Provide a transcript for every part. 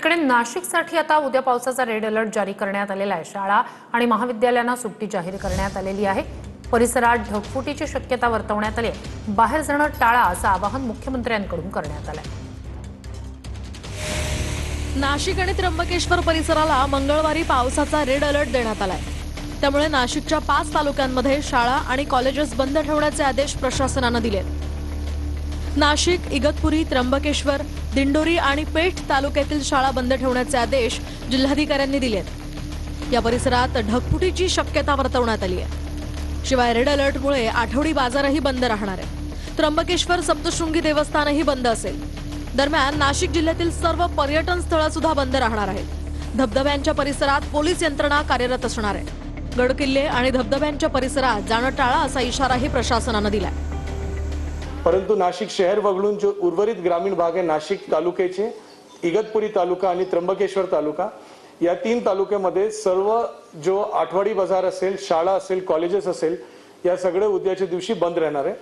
दुसरीकडे नाशिकसाठी आता उद्या पावसाचा रेड अलर्ट जारी करण्यात आलेला आहे। शाळा आणि महाविद्यालयांना सुट्टी जाहीर करण्यात आलेली आहे। परिसरात ढगफुटीची शक्यता वर्तवण्यात आली आहे। बाहेर जाणं टाळा असं आवाहन मुख्यमंत्र्यांकडून करण्यात आलं आहे। नाशिक आणि त्र्यंबकेश्वर परिसराला मंगळवारी पावसाचा रेड अलर्ट देण्यात आलाय। त्यामुळे नाशिकच्या 5 तालुक्यांमध्ये शाळा आणि कॉलेजेस बंद ठेवण्याचे आदेश प्रशासनाने दिलेत। नाशिक, इगतपुरी, त्र्यंबकेश्वर, दिंडोरी आणि पेठ तालुक्यातील शाळा बंद ठेवण्याचे आदेश जिल्हाधिकाऱ्यांनी दिलेत। या परिसरात ढगफुटीची शक्यता वर्तवण्यात आली आहे। शिवाय रेड अलर्टमुळे आठवडी बाजारही बंद राहणार आहे। त्र्यंबकेश्वर सप्तशृंगी देवस्थानही बंद असेल। दरम्यान नाशिक जिल्ह्यातील सर्व पर्यटन स्थळं सुद्धा बंद राहणार आहेत। धबधब्यांच्या परिसरात पोलीस यंत्रणा कार्यरत असणार आहे। गडकिल्ले आणि धबधब्यांच्या परिसरात जाणं टाळा असा इशाराही प्रशासनाने दिलाय। परंतु नाशिक शहर वगळून जो उर्वरित ग्रामीण भाग आहे, नाशिक तालुक्याचे इगतपुरी तालुका आणि त्र्यंबकेश्वर तालुका, या 3 तालुक्यामध्ये सर्व जो आठवडी बाजार असेल, शाळा असेल, कॉलेजेस असेल, या सगळे उद्याच्या दिवशी बंद राहणार आहे।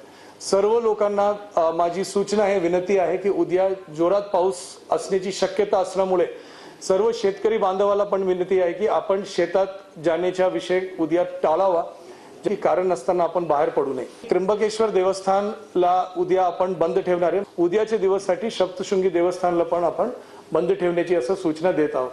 सर्व लोकांना माझी सूचना आहे, विनंती आहे की उद्या जोरात पाऊस असण्याची शक्यता असल्यामुळे सर्व शेतकरी बांधवाला पण विनंती आहे की आपण शेतात जाण्याचा विषय उद्या टाळावा। जे कारण नसताना आपण बाहेर पडू नये। त्र्यंबकेश्वर देवस्थानला उद्या आपण बंद ठेवणार आहे। उद्याच्या दिवससाठी सप्तशृंगी देवस्थानला पण आपण बंद ठेवण्याची असं सूचना देत आहोत।